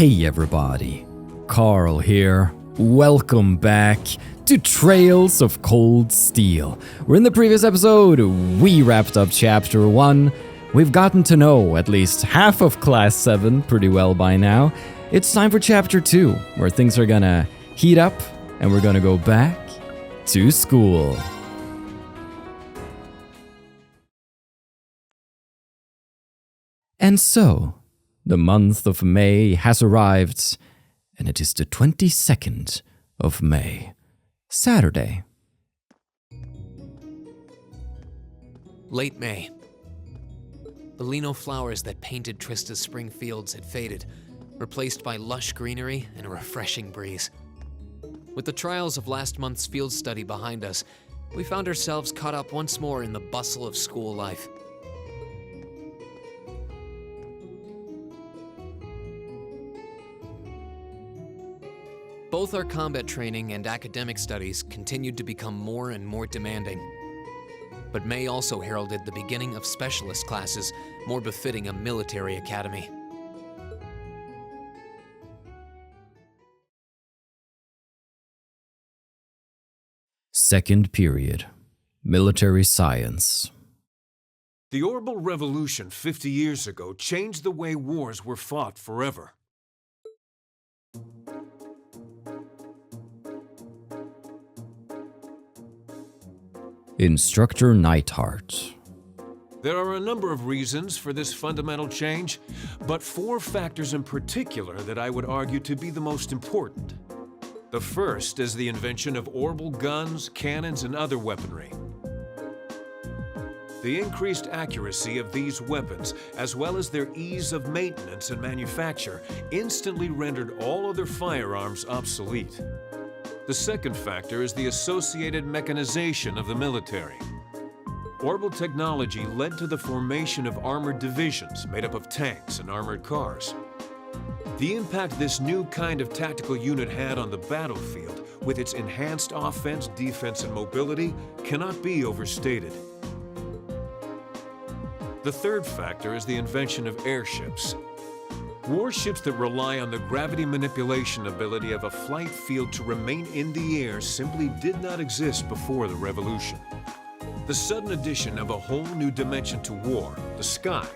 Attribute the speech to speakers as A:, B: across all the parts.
A: Hey everybody, Carl here. Welcome back to Trails of Cold Steel, where in the previous episode we wrapped up Chapter 1. We've gotten to know at least half of Class 7 pretty well by now. It's time for Chapter 2, where things are gonna heat up and we're gonna go back to school. And so, the month of May has arrived, and it is the 22nd of May, Saturday.
B: Late May. The lino flowers that painted Trista's spring fields had faded, replaced by lush greenery and a refreshing breeze. With the trials of last month's field study behind us, we found ourselves caught up once more in the bustle of school life. Both our combat training and academic studies continued to become more and more demanding. But May also heralded the beginning of specialist classes, more befitting a military academy.
A: Second period, Military Science.
C: The Orbital Revolution 50 years ago changed the way wars were fought forever.
A: Instructor Neithardt.
C: There are a number of reasons for this fundamental change, but 4 factors in particular that I would argue to be the most important. The first is the invention of orbital guns, cannons, and other weaponry. The increased accuracy of these weapons, as well as their ease of maintenance and manufacture, instantly rendered all other firearms obsolete. The second factor is the associated mechanization of the military. Orbital technology led to the formation of armored divisions made up of tanks and armored cars. The impact this new kind of tactical unit had on the battlefield, with its enhanced offense, defense, and mobility, cannot be overstated. The third factor is the invention of airships. Warships that rely on the gravity manipulation ability of a flight field to remain in the air simply did not exist before the revolution. The sudden addition of a whole new dimension to war, the sky,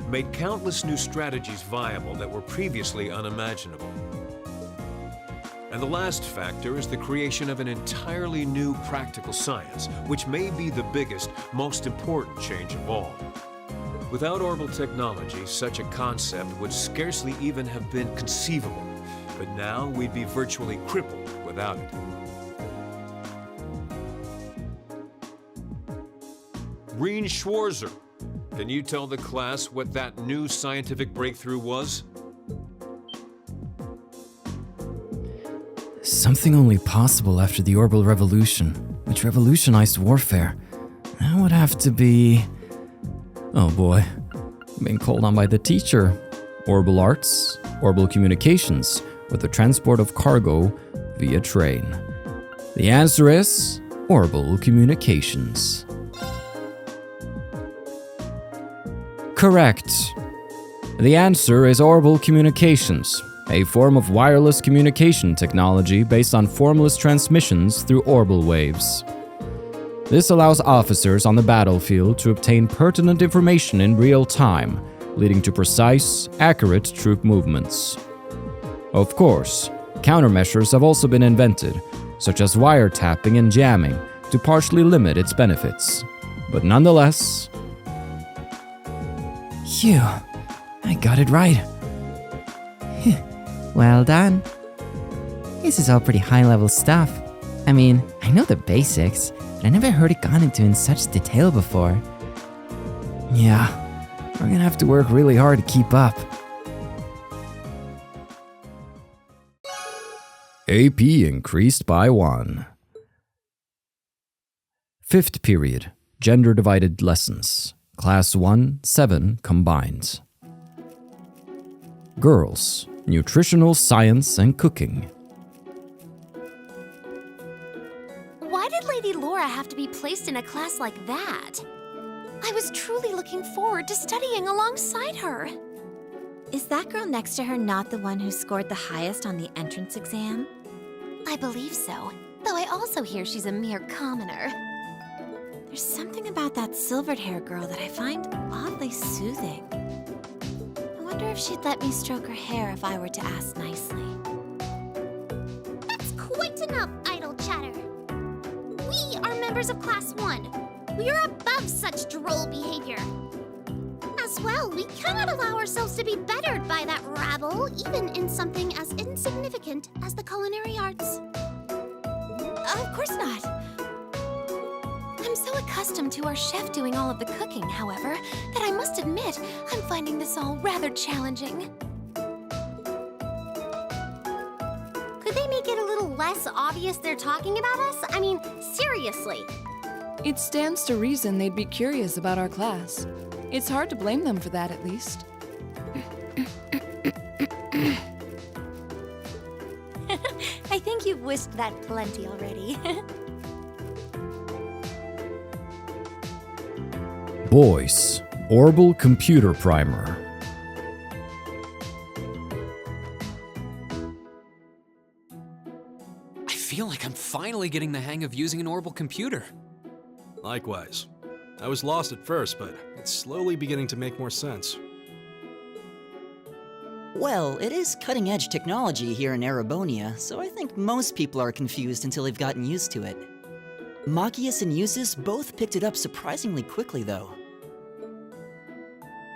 C: made countless new strategies viable that were previously unimaginable. And the last factor is the creation of an entirely new practical science, which may be the biggest, most important change of all. Without orbital technology, such a concept would scarcely even have been conceivable, but now we'd be virtually crippled without it. Reen Schwarzer, can you tell the class what that new scientific breakthrough was?
A: Something only possible after the Orbital Revolution, which revolutionized warfare. That would have to be... Oh boy, being called on by the teacher. Orbital arts, orbital communications, or the transport of cargo via train. The answer is orbital communications. Correct. The answer is orbital communications, a form of wireless communication technology based on formless transmissions through orbital waves. This allows officers on the battlefield to obtain pertinent information in real time, leading to precise, accurate troop movements. Of course, countermeasures have also been invented, such as wiretapping and jamming, to partially limit its benefits. But nonetheless... Phew, I got it right.
D: Well done. This is all pretty high-level stuff. I mean, I know the basics, but I never heard it gone into in such detail before.
A: Yeah, we're gonna have to work really hard to keep up. AP increased by 1. Fifth period, Gender-divided lessons. Class 1, 7 combined. Girls, Nutritional Science and Cooking.
E: Why did Lady Laura have to be placed in a class like that? I was truly looking forward to studying alongside her.
F: Is that girl next to her not the one who scored the highest on the entrance exam?
E: I believe so, though I also hear she's a mere commoner.
F: There's something about that silvered hair girl that I find oddly soothing. I wonder if she'd let me stroke her hair if I were to ask nicely.
E: That's quite enough idle chatter. We are members of Class 1. We are above such droll behavior. As well, we cannot allow ourselves to be bettered by that rabble, even in something as insignificant as the culinary arts.
F: Of course not. I'm so accustomed to our chef doing all of the cooking, however, that I must admit I'm finding this all rather challenging.
E: Could they make it a little less obvious they're talking about us? I mean, seriously.
G: It stands to reason they'd be curious about our class. It's hard to blame them for that, at least.
E: I think you've wished that plenty already.
A: Voice, Orbital Computer Primer.
B: I feel like I'm finally getting the hang of using an orbital computer.
H: Likewise. I was lost at first, but it's slowly beginning to make more sense.
I: Well, it is cutting-edge technology here in Erebonia, so I think most people are confused until they've gotten used to it. Machias and Usus both picked it up surprisingly quickly, though.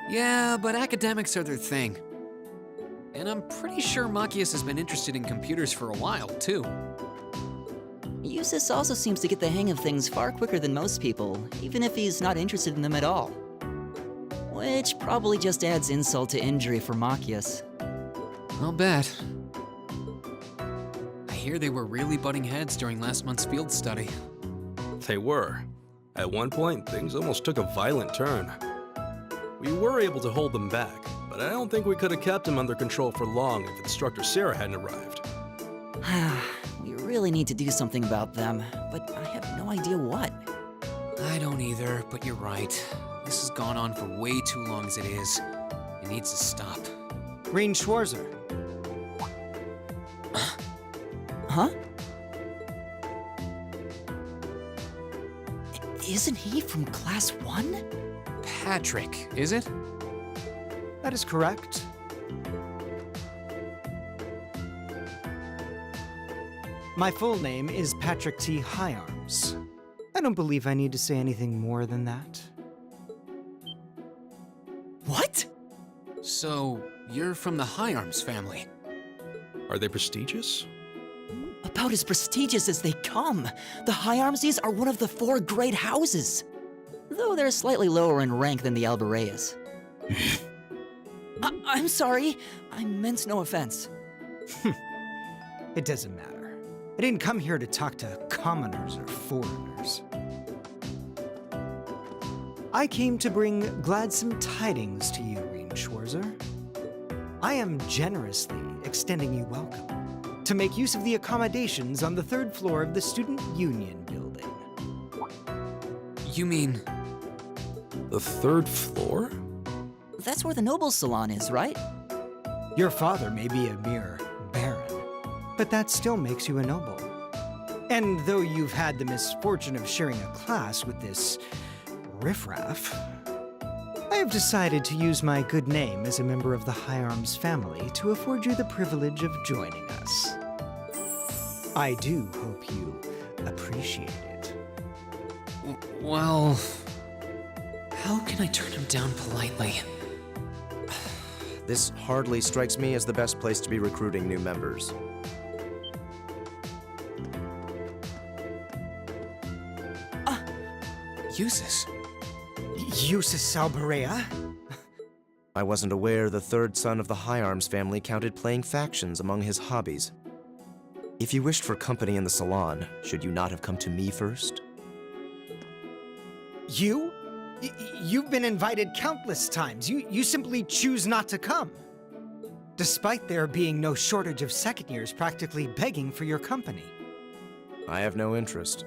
B: Yeah, but academics are their thing. And I'm pretty sure Machias has been interested in computers for a while, too.
I: Usus also seems to get the hang of things far quicker than most people, even if he's not interested in them at all. Which probably just adds insult to injury for Machias.
B: I'll bet. I hear they were really butting heads during last month's field study.
H: They were. At one point, things almost took a violent turn. We were able to hold them back, but I don't think we could have kept them under control for long if Instructor Sarah hadn't arrived.
I: We really need to do something about them, but I have no idea what.
B: I don't either, but you're right. This has gone on for way too long as it is. It needs to stop.
J: Rein Schwarzer.
I: Huh? Isn't he from Class 1?
B: Patrick, is it?
J: That is correct. My full name is Patrick T. Higharms. I don't believe I need to say anything more than that.
I: What?
B: So, you're from the Higharms family?
H: Are they prestigious?
I: About as prestigious as they come. The Higharmses are one of the 4 great houses. Though they're slightly lower in rank than the Albareas. I'm sorry. I meant no offense.
J: It doesn't matter. I didn't come here to talk to commoners or foreigners. I came to bring gladsome tidings to you, Rein Schwarzer. I am generously extending you welcome to make use of the accommodations on the 3rd floor of the Student Union building.
B: You mean...
H: The 3rd floor?
I: That's where the Noble's Salon is, right?
J: Your father may be a mere baron, but that still makes you a noble. And though you've had the misfortune of sharing a class with this riffraff, I have decided to use my good name as a member of the Higharms family to afford you the privilege of joining us. I do hope you appreciate it.
B: Well... How can I turn him down politely?
K: This hardly strikes me as the best place to be recruiting new members.
B: Usus.
J: Usus Albarea?
K: I wasn't aware the 3rd son of the Higharms family counted playing factions among his hobbies. If you wished for company in the salon, should you not have come to me first?
J: You? You've been invited countless times. You simply choose not to come. Despite there being no shortage of second years practically begging for your company.
K: I have no interest.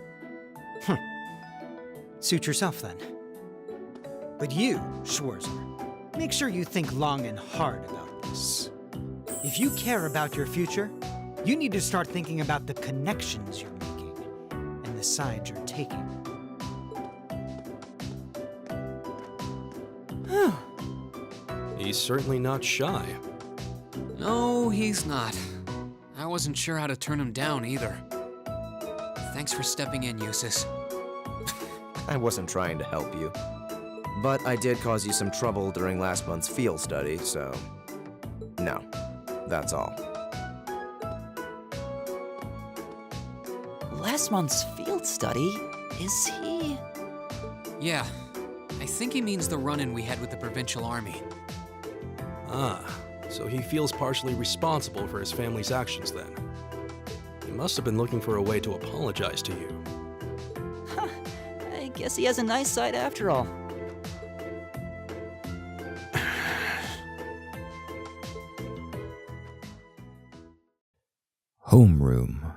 J: Suit yourself then. But you, Schwarzer, make sure you think long and hard about this. If you care about your future, you need to start thinking about the connections you're making and the sides you're taking.
H: He's certainly not shy.
B: No, he's not. I wasn't sure how to turn him down either. Thanks for stepping in, Eustace.
K: I wasn't trying to help you. But I did cause you some trouble during last month's field study, so... No, that's all.
I: Last month's field study? Is he...
B: Yeah, I think he means the run-in we had with the provincial army.
H: Ah, so he feels partially responsible for his family's actions then. He must have been looking for a way to apologize to you.
I: Huh, I guess he has a nice side after all.
A: Homeroom.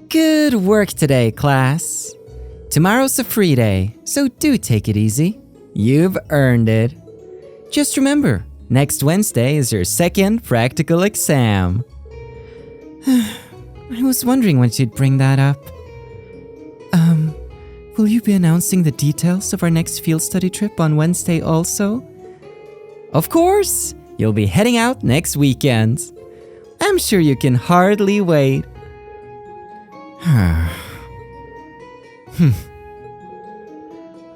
D: Good work today, class. Tomorrow's a free day, so do take it easy. You've earned it. Just remember, next Wednesday is your second practical exam. I was wondering when she'd bring that up. Will you be announcing the details of our next field study trip on Wednesday also? Of course! You'll be heading out next weekend. I'm sure you can hardly wait.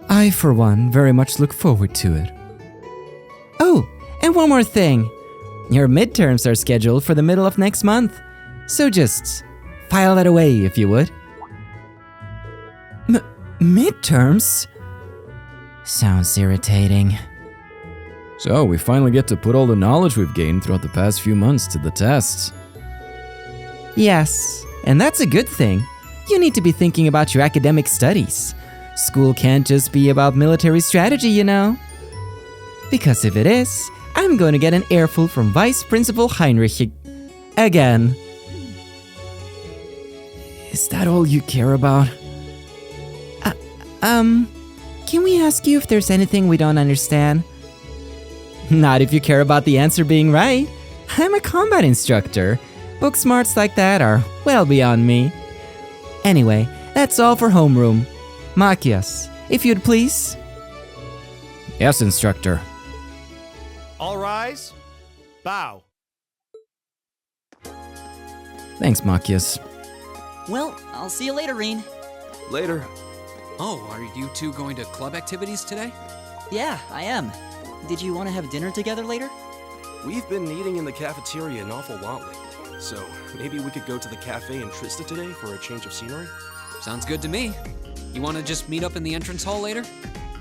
D: I, for one, very much look forward to it. Oh, and one more thing. Your midterms are scheduled for the middle of next month, so just file that away if you would. Midterms? Sounds irritating.
A: So, we finally get to put all the knowledge we've gained throughout the past few months to the tests.
D: Yes, and that's a good thing. You need to be thinking about your academic studies. School can't just be about military strategy, you know. Because if it is, I'm going to get an earful from Vice Principal Heinrich again.
A: Is that all you care about?
D: Can we ask you if there's anything we don't understand? Not if you care about the answer being right. I'm a combat instructor. Book smarts like that are well beyond me. Anyway, that's all for homeroom. Machias, if you'd please.
A: Yes, instructor.
L: All rise. Bow.
A: Thanks, Machias.
I: Well, I'll see you later, Reen.
H: Later.
B: Oh, are you two going to club activities today?
I: Yeah, I am. Did you want to have dinner together later?
H: We've been eating in the cafeteria an awful lot lately, so maybe we could go to the cafe in Trista today for a change of scenery?
B: Sounds good to me. You want to just meet up in the entrance hall later?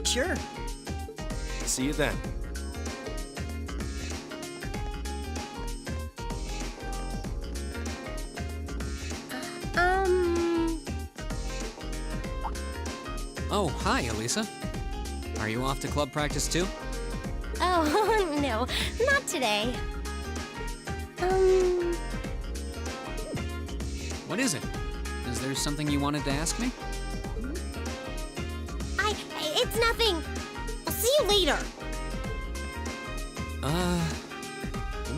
I: Sure.
H: See you then.
B: Oh, hi, Elisa. Are you off to club practice too?
E: Oh, no, not today.
B: What is it? Is there something you wanted to ask me?
E: It's nothing. I'll see you later.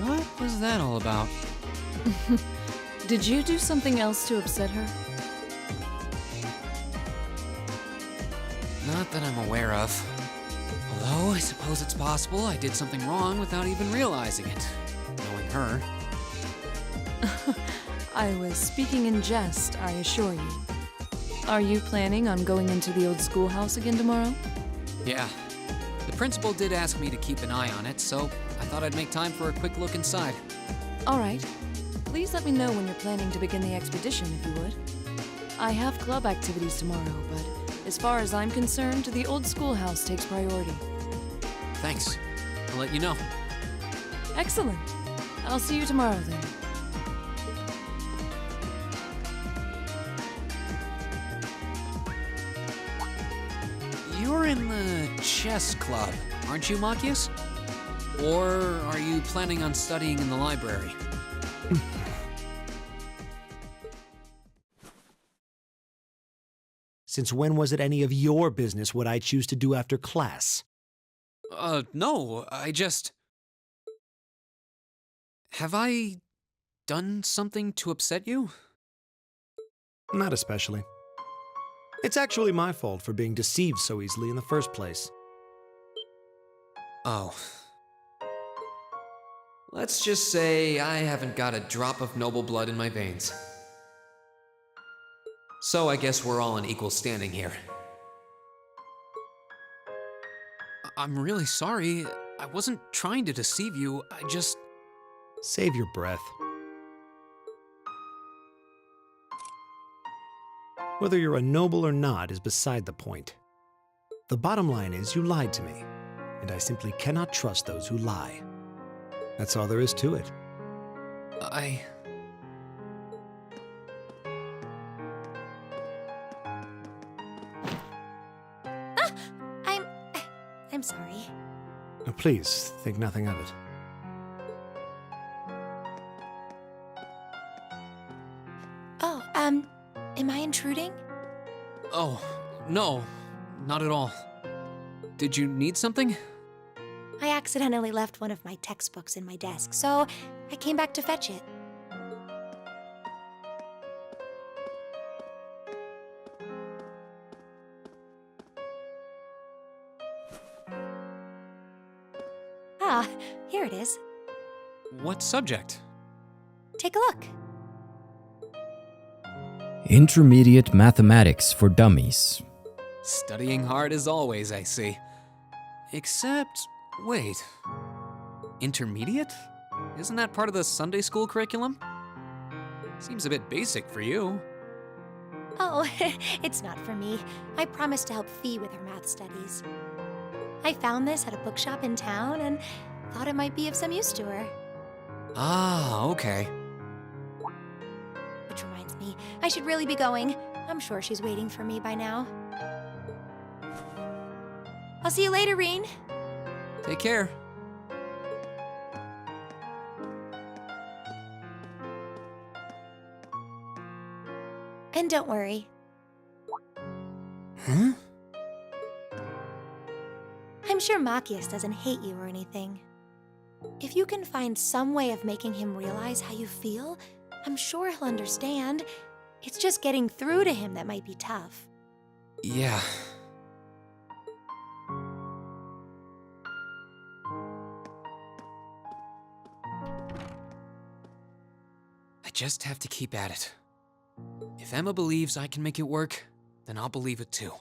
B: What was that all about?
G: Did you do something else to upset her?
B: Not that I'm aware of. Although, I suppose it's possible I did something wrong without even realizing it. Knowing her.
G: I was speaking in jest, I assure you. Are you planning on going into the old schoolhouse again tomorrow?
B: Yeah. The principal did ask me to keep an eye on it, so I thought I'd make time for a quick look inside.
G: All right. Please let me know when you're planning to begin the expedition, if you would. I have club activities tomorrow, but as far as I'm concerned, the old schoolhouse takes priority.
B: Thanks. I'll let you know.
G: Excellent. I'll see you tomorrow then.
B: You're in the chess club, aren't you, Machias? Or are you planning on studying in the library?
M: Since when was it any of your business what I choose to do after class?
B: No, I just... Have I done something to upset you?
M: Not especially. It's actually my fault for being deceived so easily in the first place.
B: Oh. Let's just say I haven't got a drop of noble blood in my veins. So I guess we're all in equal standing here. I'm really sorry. I wasn't trying to deceive you. I just...
M: Save your breath. Whether you're a noble or not is beside the point. The bottom line is you lied to me, and I simply cannot trust those who lie. That's all there is to it.
F: I'm sorry.
M: Now, please, think nothing of it.
F: Oh, am I intruding?
B: Oh, no, not at all. Did you need something?
F: I accidentally left one of my textbooks in my desk, so I came back to fetch it. Ah, here it is.
B: What subject?
F: Take a look.
A: Intermediate Mathematics for Dummies.
B: Studying hard as always, I see. Except, wait. Intermediate? Isn't that part of the Sunday school curriculum? Seems a bit basic for you.
F: Oh, it's not for me. I promised to help Fee with her math studies. I found this at a bookshop in town and thought it might be of some use to her.
B: Ah, okay.
F: Which reminds me, I should really be going. I'm sure she's waiting for me by now. I'll see you later, Reen.
B: Take care.
F: And don't worry.
B: Huh?
F: I'm sure Machias doesn't hate you or anything. If you can find some way of making him realize how you feel, I'm sure he'll understand. It's just getting through to him that might be tough.
B: Yeah. I just have to keep at it. If Emma believes I can make it work, then I'll believe it too.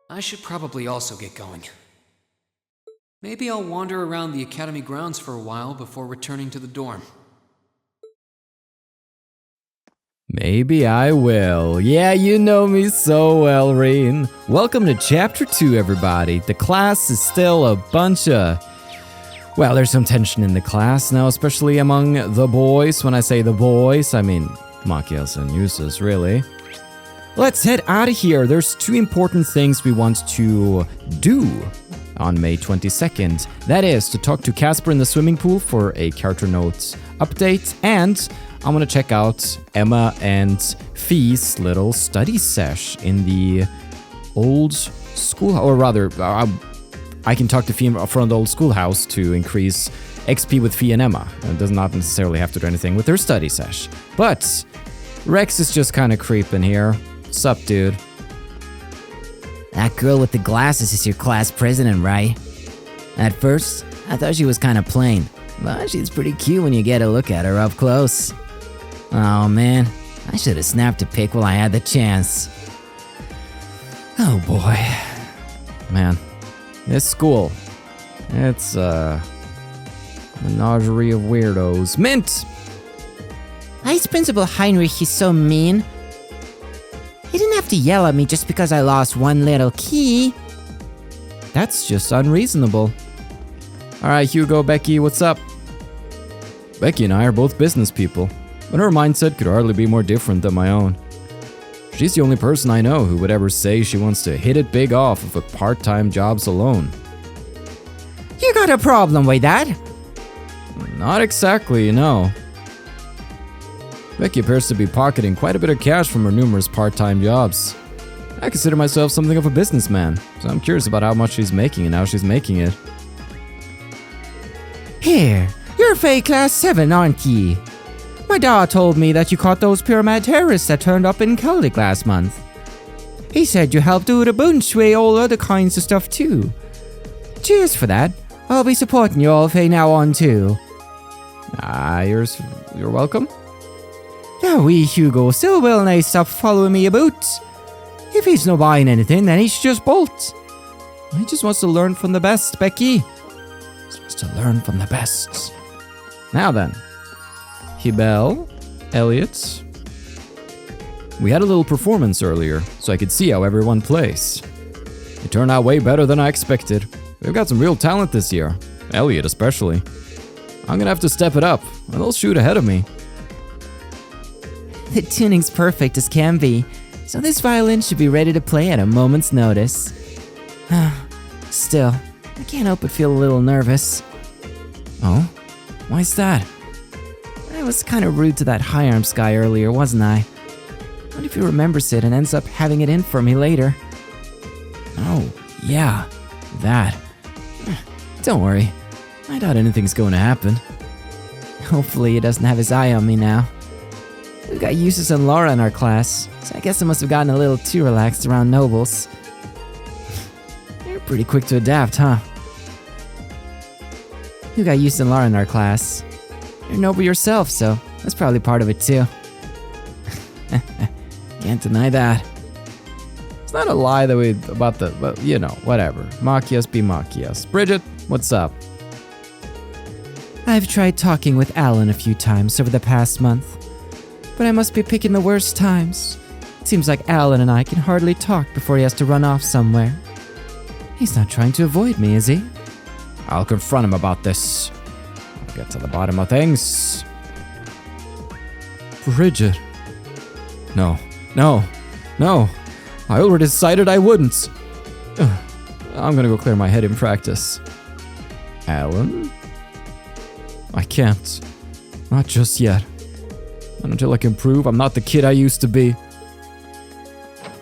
B: I should probably also get going. Maybe I'll wander around the academy grounds for a while before returning to the dorm.
A: Maybe I will. Yeah, you know me so well, Reen. Welcome to Chapter 2, everybody. The class is still a bunch of... Well, there's some tension in the class now, especially among the boys. When I say the boys, I mean Machias and Eustace, really. Let's head out of here. There's two important things we want to do on May 22nd. That is to talk to Casper in the swimming pool for a character notes update, and I'm gonna check out Emma and Fee's little study sesh in the old school, or rather, I can talk to Fee from the old schoolhouse to increase XP with Fee and Emma. It does not necessarily have to do anything with their study sesh. But Rex is just kind of creeping here. Sup, dude?
D: That girl with the glasses is your class president, right? At first, I thought she was kind of plain, but she's pretty cute when you get a look at her up close. Oh man, I should have snapped a pic while I had the chance.
A: Oh boy. Man, this school, it's a menagerie of weirdos. Mint!
D: Ice Principal Heinrich, he's so mean. He didn't have to yell at me just because I lost one little key.
A: That's just unreasonable. Alright, Hugo, Becky, what's up? Becky and I are both business people, but her mindset could hardly be more different than my own. She's the only person I know who would ever say she wants to hit it big off of a part-time jobs alone.
D: You got a problem with that?
A: Not exactly, no. Becky appears to be pocketing quite a bit of cash from her numerous part-time jobs. I consider myself something of a businessman, so I'm curious about how much she's making and how she's making it.
D: Here, you're Faye Class 7, aren't ye? My dad told me that you caught those pyramid terrorists that turned up in Celtic last month. He said you helped do the bunch with all other kinds of stuff too. Cheers for that. I'll be supporting you all from now on too.
A: You're welcome.
D: That wee Hugo still will nice stop following me about. If he's no buying anything, then he should just bolt.
A: He just wants to learn from the best, Becky. Just wants to learn from the best. Now then. Hibel, Elliot. We had a little performance earlier, so I could see how everyone plays. It turned out way better than I expected. We've got some real talent this year. Elliot especially. I'm gonna have to step it up, or they'll shoot ahead of me.
D: The tuning's perfect as can be, so this violin should be ready to play at a moment's notice. Still, I can't help but feel a little nervous.
A: Oh? Why's that?
D: I was kind of rude to that high arms guy earlier, wasn't I? What if he remembers it and ends up having it in for me later?
A: Oh, yeah, that.
D: Don't worry, I doubt anything's going to happen. Hopefully he doesn't have his eye on me now. We've got Eustace and Laura in our class, so I guess I must have gotten a little too relaxed around nobles. You're pretty quick to adapt, huh? We've got Eustace and Laura in our class. You're noble yourself, so that's probably part of it too. Can't deny that.
A: It's not a lie but you know, whatever. Machias be Machias. Bridget, what's up?
D: I've tried talking with Alan a few times over the past month, but I must be picking the worst times. It seems like Alan and I can hardly talk before he has to run off somewhere. He's not trying to avoid me, is he?
A: I'll confront him about this. I'll get to the bottom of things. Bridget. No. I already decided I wouldn't. I'm gonna go clear my head in practice. Alan? I can't. Not just yet. Not until I can prove I'm not the kid I used to be.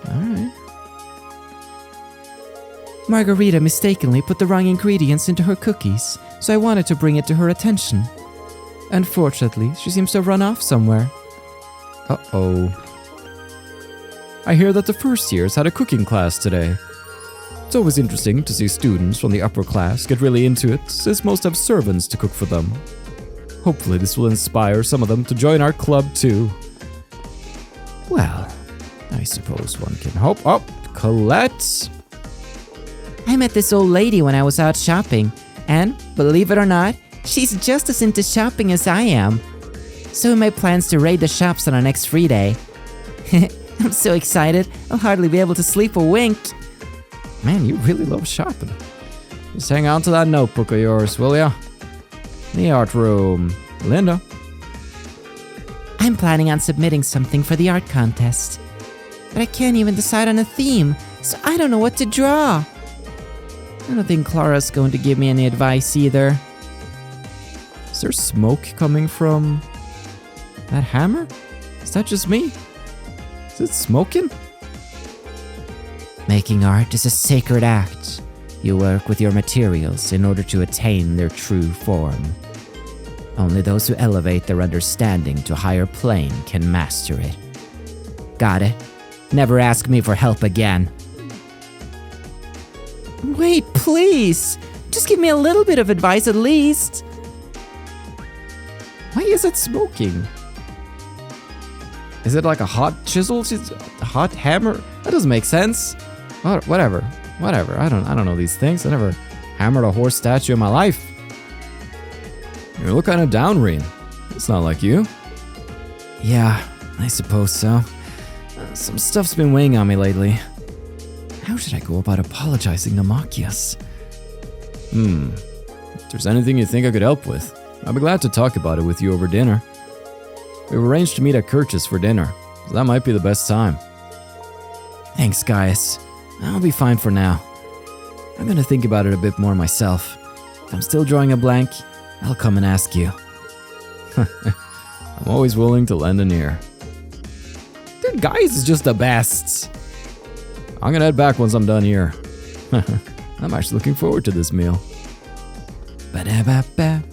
A: Alright.
D: Margarita mistakenly put the wrong ingredients into her cookies, so I wanted to bring it to her attention. Unfortunately, she seems to have run off somewhere.
A: Uh-oh. I hear that the first years had a cooking class today. It's always interesting to see students from the upper class get really into it, since most have servants to cook for them. Hopefully this will inspire some of them to join our club too.
D: Well,
A: I suppose one can hope. Oh, Colette!
D: I met this old lady when I was out shopping, and, believe it or not, she's just as into shopping as I am. So we made plans to raid the shops on our next free day. I'm so excited, I'll hardly be able to sleep a wink.
A: Man, you really love shopping. Just hang on to that notebook of yours, will ya? The art room. Linda?
D: I'm planning on submitting something for the art contest. But I can't even decide on a theme, so I don't know what to draw. I don't think Clara's going to give me any advice either.
A: Is there smoke coming from that hammer? Is that just me? Is it smoking?
D: Making art is a sacred act. You work with your materials in order to attain their true form. Only those who elevate their understanding to a higher plane can master it. Got it? Never ask me for help again. Wait, please! Just give me a little bit of advice at least!
A: Why is it smoking? Is it like a hot chisel? A hot hammer? That doesn't make sense. Whatever. I don't know these things. I never hammered a horse statue in my life. You look kind of down, Reen. It's not like you.
D: Yeah, I suppose so.
A: Some stuff's been weighing on me lately. How should I go about apologizing to Machias? If there's anything you think I could help with, I'll be glad to talk about it with you over dinner. We've arranged to meet at Kirch's for dinner, so that might be the best time.
D: Thanks, Gaius. I'll be fine for now. I'm gonna think about it a bit more myself. If I'm still drawing a blank, I'll come and ask you.
A: I'm always willing to lend an ear. Dude, guys is just the best. I'm gonna head back once I'm done here. I'm actually looking forward to this meal. Ba-da-ba-ba.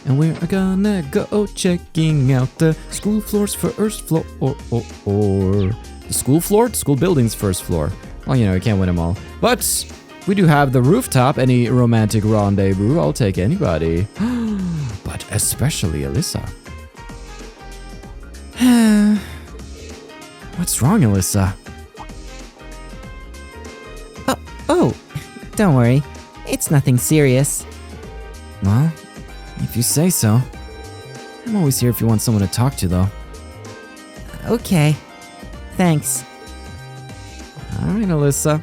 A: And we're gonna go checking out the school floor's first floor. The school floor? School building's first floor. Well, you know, you can't win them all. But we do have the rooftop. Any romantic rendezvous, I'll take anybody. But especially Alyssa. What's wrong, Alyssa?
D: Oh, don't worry. It's nothing serious.
A: Well, if you say so. I'm always here if you want someone to talk to, though.
D: Okay. Thanks.
A: Alright, Alyssa.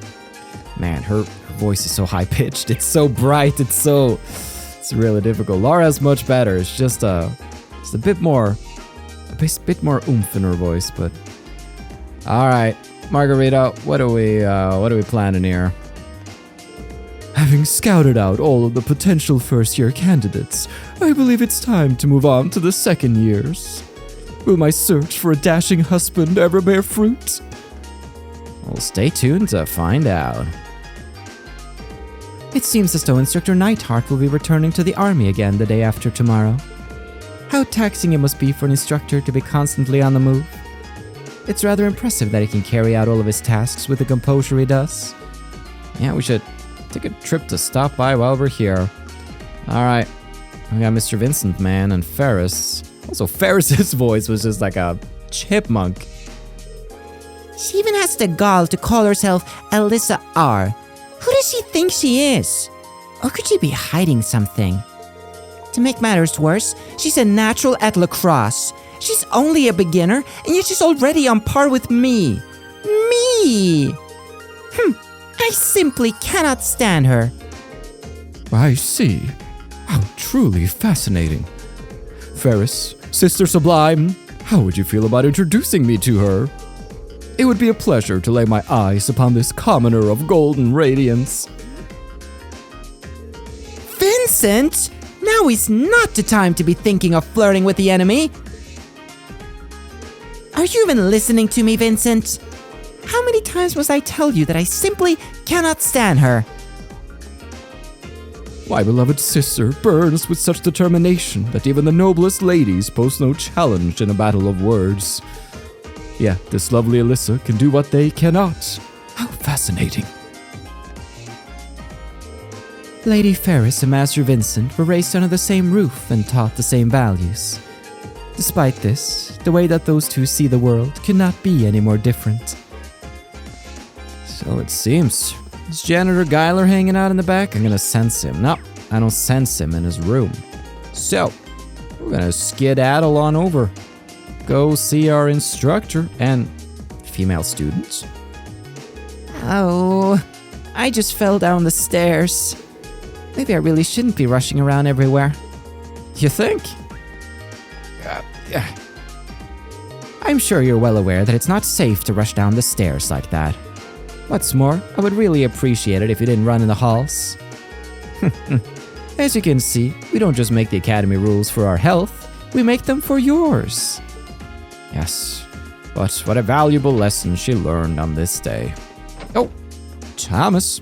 A: Man, her voice is so high-pitched. It's so bright. It's really difficult. Laura's much better. It's just a bit more oomph in her voice, but... Alright, Margarita, what are we planning here? Having scouted out all of the potential first-year candidates, I believe it's time to move on to the second years. Will my search for a dashing husband ever bear fruit? Well, stay tuned to find out.
D: It seems as though Instructor Neithardt will be returning to the army again the day after tomorrow. How taxing it must be for an instructor to be constantly on the move. It's rather impressive that he can carry out all of his tasks with the composure he does.
A: Yeah, we should take a trip to stop by while we're here. Alright, we got Mr. Vincent, man, and Ferris. Also, Ferris's voice was just like a chipmunk.
D: She even has the gall to call herself Alyssa R. Who does she think she is? Or could she be hiding something? To make matters worse, she's a natural at lacrosse. She's only a beginner, and yet she's already on par with me. Me! I simply cannot stand her.
A: I see. How truly fascinating. Ferris, Sister Sublime, how would you feel about introducing me to her? It would be a pleasure to lay my eyes upon this commoner of golden radiance.
D: Vincent! Now is not the time to be thinking of flirting with the enemy. Are you even listening to me, Vincent? How many times must I tell you that I simply cannot stand her?
A: My beloved sister burns with such determination that even the noblest ladies pose no challenge in a battle of words. Yet this lovely Alyssa can do what they cannot. How fascinating.
D: Lady Ferris and Master Vincent were raised under the same roof and taught the same values. Despite this, the way that those two see the world cannot be any more different.
A: So it seems. Is Janitor Geiler hanging out in the back? I'm gonna sense him. No, I don't sense him in his room. So, we're gonna skedaddle on over. Go see our instructor and female students.
D: Oh, I just fell down the stairs. Maybe I really shouldn't be rushing around everywhere.
A: You think?
D: I'm sure you're well aware that it's not safe to rush down the stairs like that. What's more, I would really appreciate it if you didn't run in the halls.
A: As you can see, we don't just make the academy rules for our health, we make them for yours. Yes, but what a valuable lesson she learned on this day. Oh, Thomas.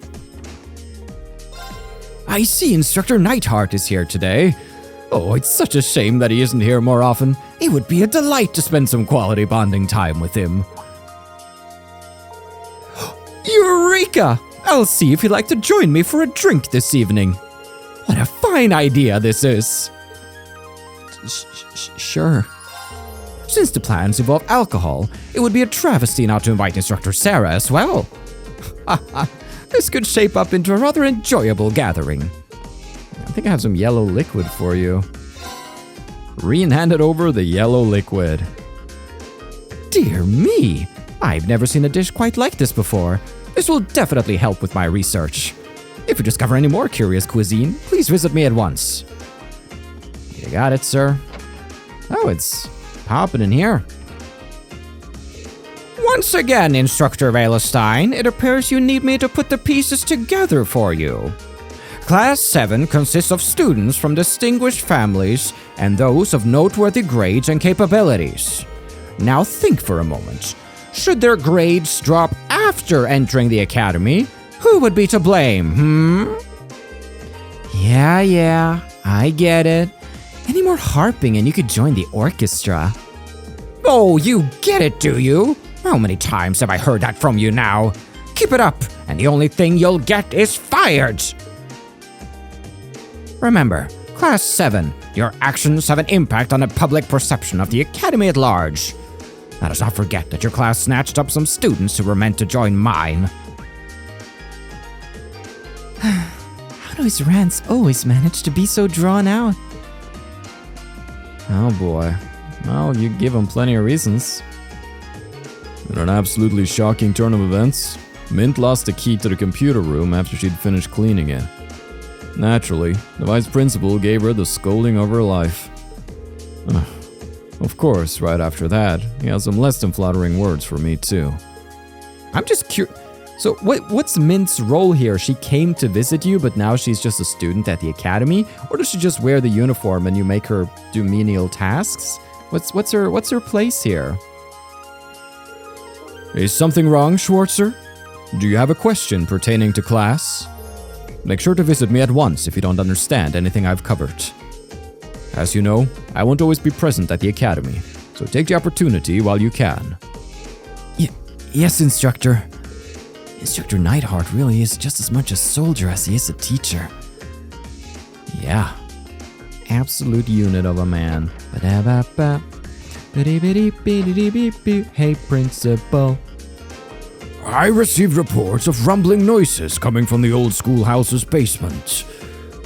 A: I see Instructor Neithardt is here today. Oh, it's such a shame that he isn't here more often. It would be a delight to spend some quality bonding time with him. Eureka! I'll see if you'd like to join me for a drink this evening. What a fine idea this is. Sure. Since the plans involve alcohol, it would be a travesty not to invite Instructor Sarah as well. This could shape up into a rather enjoyable gathering. I think I have some yellow liquid for you. Reen handed over the yellow liquid. Dear me, I've never seen a dish quite like this before. This will definitely help with my research. If you discover any more curious cuisine, please visit me at once. You got it, sir. Oh, it's popping in here. Once again, Instructor Valestein, it appears you need me to put the pieces together for you. Class 7 consists of students from distinguished families and those of noteworthy grades and capabilities. Now think for a moment. Should their grades drop after entering the academy, who would be to blame,
D: Yeah, I get it. Any more harping and you could join the orchestra.
A: Oh, you get it, do you? How many times have I heard that from you now? Keep it up, and the only thing you'll get is fired! Remember, Class 7, your actions have an impact on the public perception of the Academy at large. Let us not forget that your class snatched up some students who were meant to join mine.
D: How do his rants always manage to be so drawn out?
A: Oh boy. Well, you give him plenty of reasons. In an absolutely shocking turn of events, Mint lost the key to the computer room after she'd finished cleaning it. Naturally, the vice principal gave her the scolding of her life. Of course, right after that, he has some less than flattering words for me too. I'm just curious. So what's Mint's role here? She came to visit you, but now she's just a student at the academy? Or does she just wear the uniform and you make her do menial tasks? What's her place here? Is something wrong, Schwarzer? Do you have a question pertaining to class? Make sure to visit me at once if you don't understand anything I've covered. As you know, I won't always be present at the academy, so take the opportunity while you can.
D: Yes, Instructor. Instructor Neithardt really is just as much a soldier as he is a teacher.
A: Yeah. Absolute unit of a man.
D: Hey, Principal.
A: I received reports of rumbling noises coming from the old schoolhouse's basement.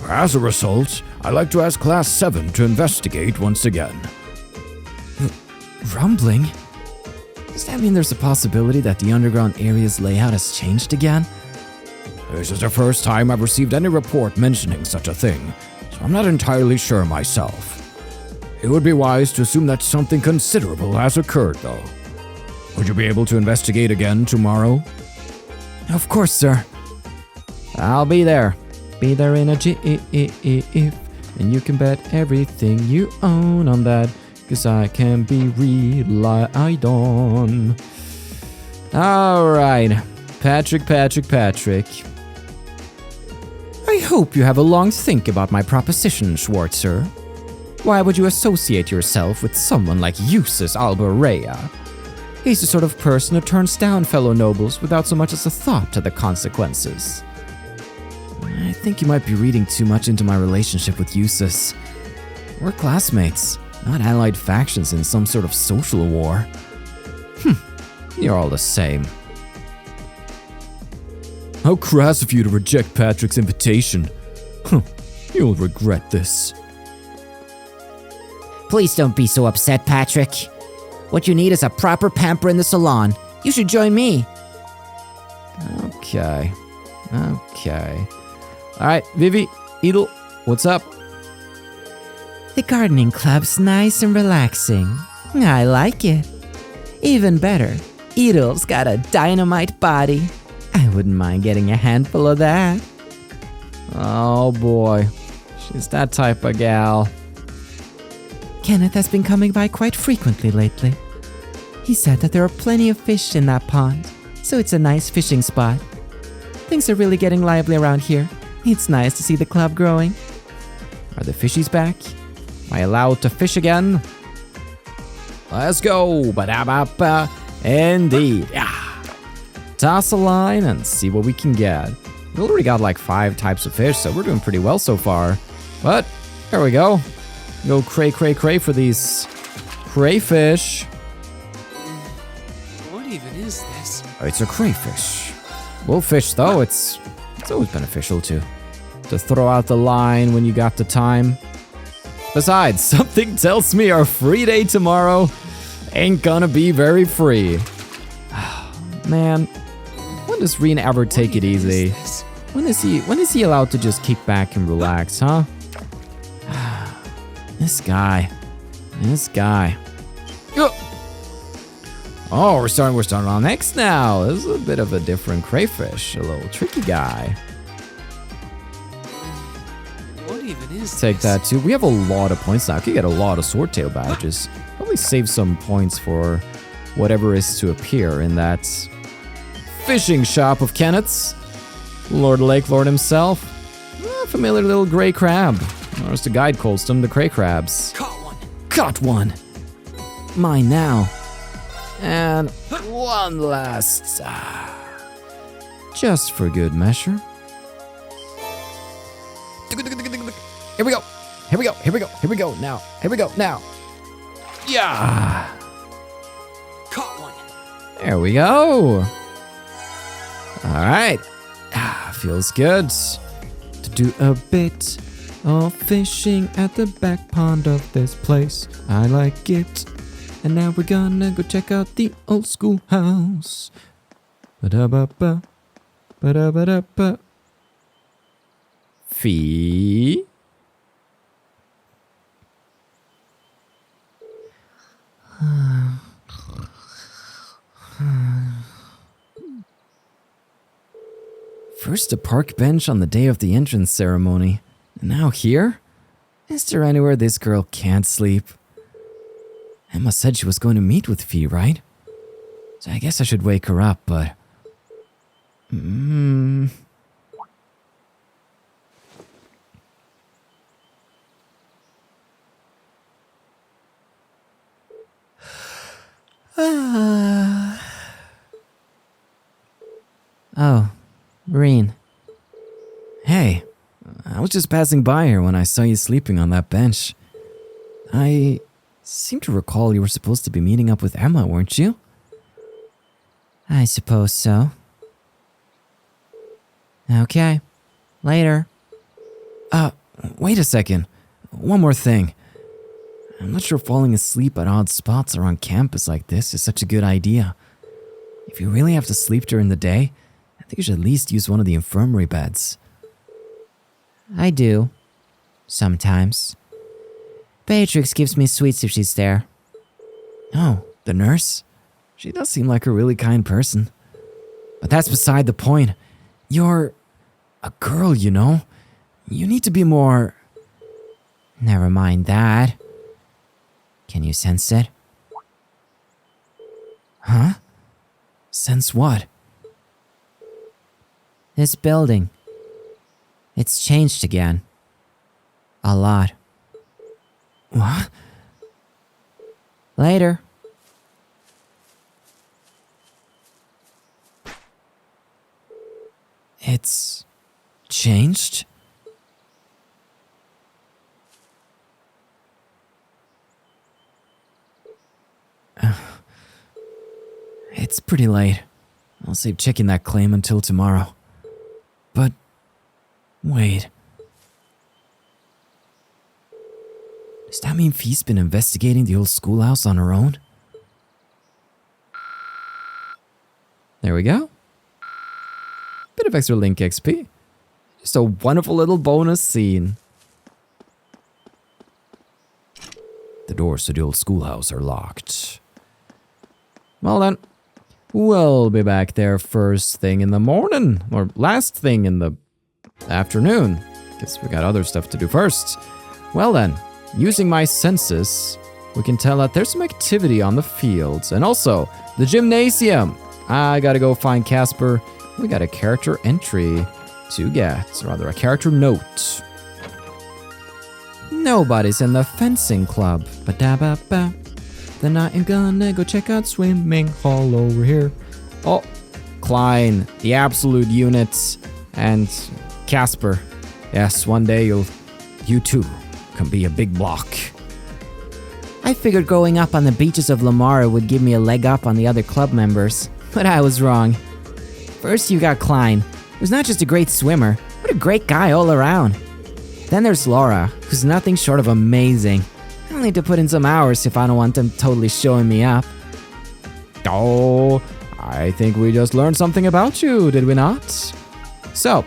A: As a result, I'd like to ask Class 7 to investigate once again.
D: Rumbling? Does that mean there's a possibility that the underground area's layout has changed again?
A: This is the first time I've received any report mentioning such a thing, so I'm not entirely sure myself. It would be wise to assume that something considerable has occurred, though. Would you be able to investigate again tomorrow?
D: Of course, sir. I'll be there. Be there in a jiff, and you can bet everything you own on that, 'cause I can be relied on. Alright, Patrick. I hope you have a long think about my proposition, Schwarzer. Why would you associate yourself with someone like Eustace Alberea? He's the sort of person who turns down fellow nobles without so much as a thought to the consequences. I think you might be reading too much into my relationship with Eustace. We're classmates, not allied factions in some sort of social war.
A: You're all the same. How crass of you to reject Patrick's invitation. You'll regret this.
D: Please don't be so upset, Patrick. What you need is a proper pamper in the salon. You should join me.
A: Okay. Alright, Vivi, Edel, what's up?
D: The gardening club's nice and relaxing. I like it. Even better, Edel's got a dynamite body. I wouldn't mind getting a handful of that.
A: Oh boy, she's that type of gal.
D: Kenneth has been coming by quite frequently lately. He said that there are plenty of fish in that pond, so it's a nice fishing spot. Things are really getting lively around here. It's nice to see the club growing.
A: Are the fishies back? Am I allowed to fish again? Let's go! Ba-da-ba-ba. Indeed. Yeah. Toss a line and see what we can get. We already got like 5 types of fish, so we're doing pretty well so far. But, there we go. Go cray for these crayfish.
B: What even is this?
A: Oh, it's a crayfish. We'll fish though, it's always beneficial to throw out the line when you got the time. Besides, something tells me our free day tomorrow ain't gonna be very free. Man, when does Reen ever take it easy? When is he allowed to just kick back and relax, huh? This guy. Oh, we're starting on X now. This is a bit of a different crayfish, a little tricky guy.
B: What even is
A: Take
B: this?
A: that too. We have a lot of points now. I could get a lot of Swordtail badges. Probably save some points for whatever is to appear in that fishing shop of Kenneth's. Lord Lake Lord himself. Familiar little gray crab. Or as the guide calls them, the cray crabs.
B: Caught one.
A: Caught one. Mine now. And one last. Just for good measure. Here we go. Here we go. Here we go. Here we go. Now. Here we go. Now. Yeah.
B: Caught one.
A: There we go. All right. Feels good to do a bit of fishing at the back pond of this place. I like it. And now we're gonna go check out the old schoolhouse. Ba-da-ba-ba. Ba-da-ba-da-ba. Fee. First a park bench on the day of the entrance ceremony, and now here? Is there anywhere this girl can't sleep? Emma said she was going to meet with Fee, right? So I guess I should wake her up, but... Oh, Reen. Hey, I was just passing by here when I saw you sleeping on that bench. I seem to recall you were supposed to be meeting up with Emma, weren't you? I suppose so. Okay, later. Wait a second. One more thing. I'm not sure falling asleep at odd spots around campus like this is such a good idea. If you really have to sleep during the day, I think you should at least use one of the infirmary beds. I do. Sometimes. Beatrix gives me sweets if she's there. Oh, the nurse? She does seem like a really kind person. But that's beside the point. You're a girl, you know? You need to be more... Never mind that. Can you sense it? Huh? Sense what? This building. It's changed again. A lot. What? Later. It's changed? It's pretty late. I'll save checking that claim until tomorrow. But, wait. Does that mean Fee's been investigating the old schoolhouse on her own? There we go. Bit of extra Link XP. Just a wonderful little bonus scene. The doors to the old schoolhouse are locked. Well then, we'll be back there first thing in the morning, or last thing in the afternoon. Guess we got other stuff to do first. Well then, using my senses, we can tell that there's some activity on the fields, and also the gymnasium. I gotta go find Casper. We got a character entry to get, or rather a character note. Nobody's in the fencing club. Ba-da-ba-ba. Then I am gonna go check out swimming hall over here. Oh, Klein, the absolute unit, and Casper. Yes, one day you too can be a big block. I figured growing up on the beaches of Lamara would give me a leg up on the other club members, but I was wrong. First you got Klein, who's not just a great swimmer, but a great guy all around. Then there's Laura, who's nothing short of amazing. I'll need to put in some hours if I don't want them totally showing me up. Oh, I think we just learned something about you, did we not? So,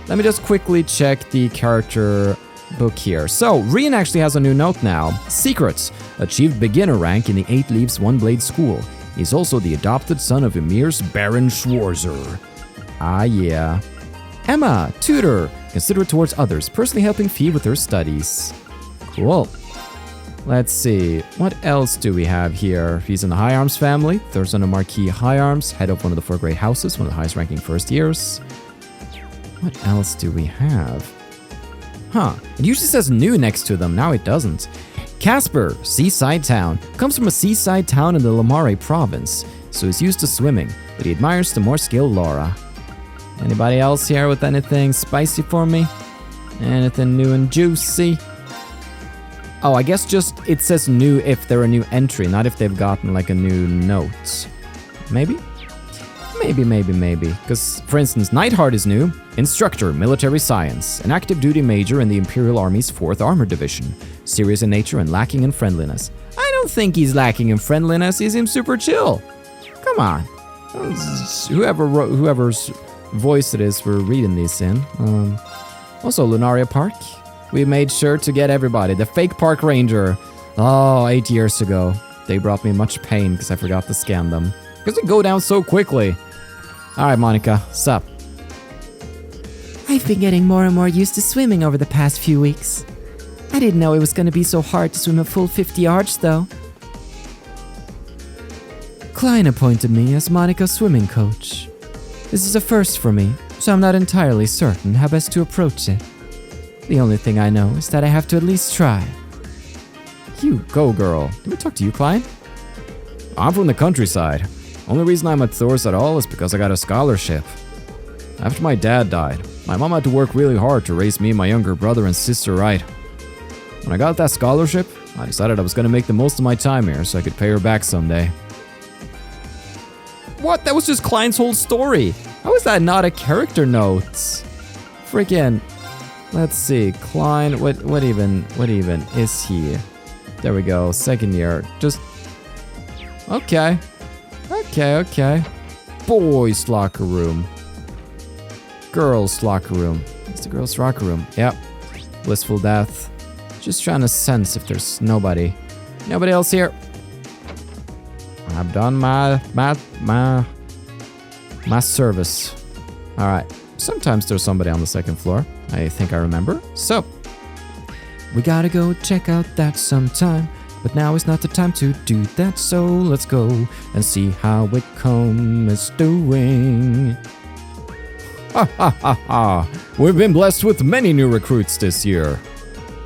A: let me just quickly check the character book here. So, Reen actually has a new note now. Secrets. Achieved beginner rank in the 8 Leaves One Blade School. He's also the adopted son of Emir's Baron Schwarzer. Ah, yeah. Emma, tutor, considerate towards others, personally helping Fee with her studies. Cool. Let's see, what else do we have here? He's in the High Arms family, third son of Marquis High Arms, head of one of the 4 great houses, one of the highest ranking first years. What else do we have? Huh, it usually says new next to them, now it doesn't. Casper, seaside town, comes from a seaside town in the Lamare province, so he's used to swimming, but he admires the more skilled Laura. Anybody else here with anything spicy for me? Anything new and juicy? Oh, I guess just it says new if they're a new entry, not if they've gotten like a new note. Maybe? Maybe. Because, for instance, Neithardt is new. Instructor, military science. An active duty major in the Imperial Army's 4th Armored Division. Serious in nature and lacking in friendliness. I don't think he's lacking in friendliness. He seems super chill. Come on. Whoever's voice it is for reading these in. Also, Lunaria Park. We made sure to get everybody. The fake park ranger. Oh, 8 years ago. They brought me much pain because I forgot to scan them. Because they go down so quickly. Alright, Monica, sup?
D: I've been getting more and more used to swimming over the past few weeks. I didn't know it was going to be so hard to swim a full 50 yards, though. Klein appointed me as Monica's swimming coach. This is a first for me, so I'm not entirely certain how best to approach it. The only thing I know is that I have to at least try.
A: You go, girl. Did we talk to you, Klein? I'm from the countryside. Only reason I'm at Thor's at all is because I got a scholarship. After my dad died, my mom had to work really hard to raise me and my younger brother and sister right. When I got that scholarship, I decided I was going to make the most of my time here so I could pay her back someday. What? That was just Klein's whole story. How is that not a character note? Freaking... Let's see, Klein, what even is he? There we go, 2nd year. Just... Okay. Boys' locker room. Girls' locker room. It's the girls' locker room. Yep. Blissful death. Just trying to sense if there's nobody else here. I've done my service. All right. Sometimes there's somebody on the 2nd floor. I think I remember. So, we gotta go check out that sometime. But now is not the time to do that, so let's go and see how Wickham is doing. Ha! We've been blessed with many new recruits this year.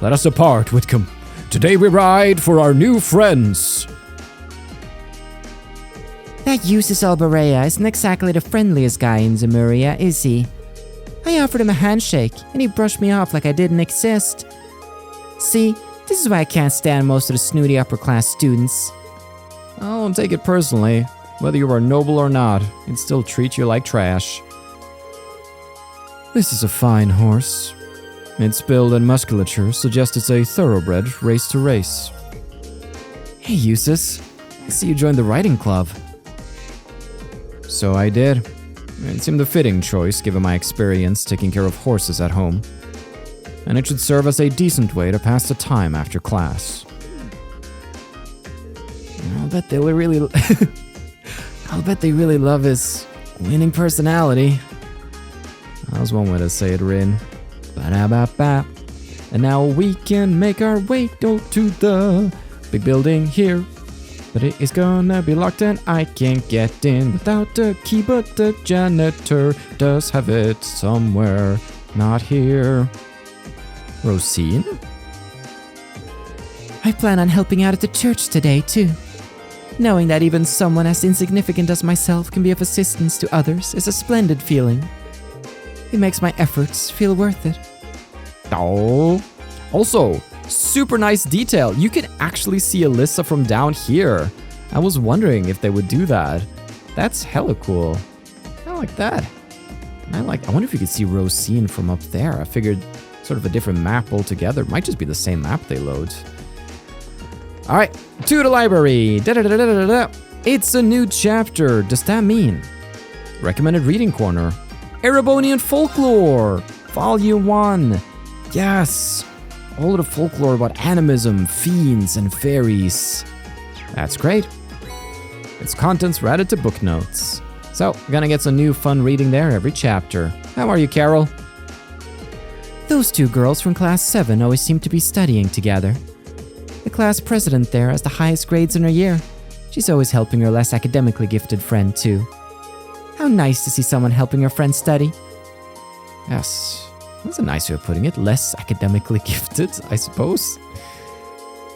A: Let us depart, Whitcomb. Today we ride for our new friends.
D: That Eustace Alberea isn't exactly the friendliest guy in Zemuria, is he? I offered him a handshake, and he brushed me off like I didn't exist. See, this is why I can't stand most of the snooty upper-class students.
A: I don't take it personally. Whether you are noble or not, he'd still treat you like trash. This is a fine horse. Its build and musculature suggest it's a thoroughbred race to race.
D: Hey, Eustace. I see you joined the riding club.
A: So I did. It seemed a fitting choice given my experience taking care of horses at home. And it should serve as a decent way to pass the time after class.
D: I'll bet they really love his winning personality.
A: That was one way to say it, Rin.
D: Ba-da-ba-ba. And now we can make our way to the big building here. But it is gonna be locked and I can't get in without a key, but the janitor does have it somewhere. Not here.
A: Rosine?
D: I plan on helping out at the church today, too. Knowing that even someone as insignificant as myself can be of assistance to others is a splendid feeling. It makes my efforts feel worth it.
A: Oh. Also, super nice detail. You can actually see Alyssa from down here. I was wondering if they would do that. That's hella cool. I like that. I wonder if you could see Rosine from up there. I figured sort of a different map altogether. It might just be the same map they load. All right, to the library. It's a new chapter. Does that mean? Recommended reading corner. Erebonian folklore, volume 1. Yes, all of the folklore about animism, fiends, and fairies. That's great. Its contents were added to book notes. So, we're gonna get some new fun reading there every chapter. How are you, Carol?
D: Those two girls from class 7 always seem to be studying together. The class president there has the highest grades in her year. She's always helping her less academically gifted friend, too. How nice to see someone helping her friend study.
A: Yes, that's a nice way of putting it. Less academically gifted, I suppose.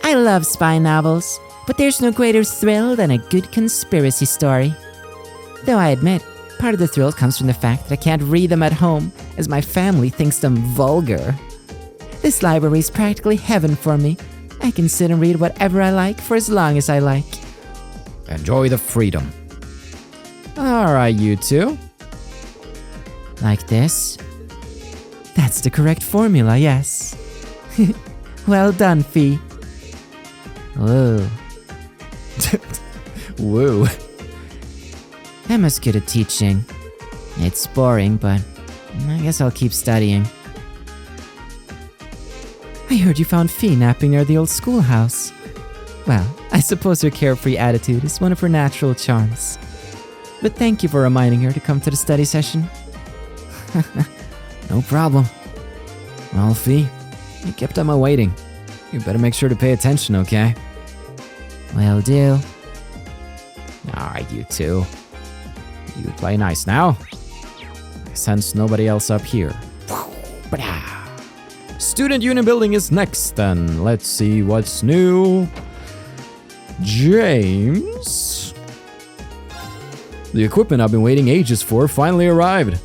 D: I love spy novels, but there's no greater thrill than a good conspiracy story. Though I admit, part of the thrill comes from the fact that I can't read them at home, as my family thinks them vulgar. This library is practically heaven for me. I can sit and read whatever I like for as long as I like.
A: Enjoy the freedom. Alright, you two.
D: Like this? That's the correct formula, yes. Well done, Fee. Whoa.
A: Woo.
D: Emma's good at teaching. It's boring, but I guess I'll keep studying. I heard you found Fee napping near the old schoolhouse. Well, I suppose her carefree attitude is one of her natural charms. But thank you for reminding her to come to the study session.
A: No problem. Well, Fee, you kept Emma waiting. You better make sure to pay attention, okay?
D: Will do.
A: Alright, you two. You play nice now. I sense nobody else up here. Student unit building is next, then. Let's see what's new. James. The equipment I've been waiting ages for finally arrived.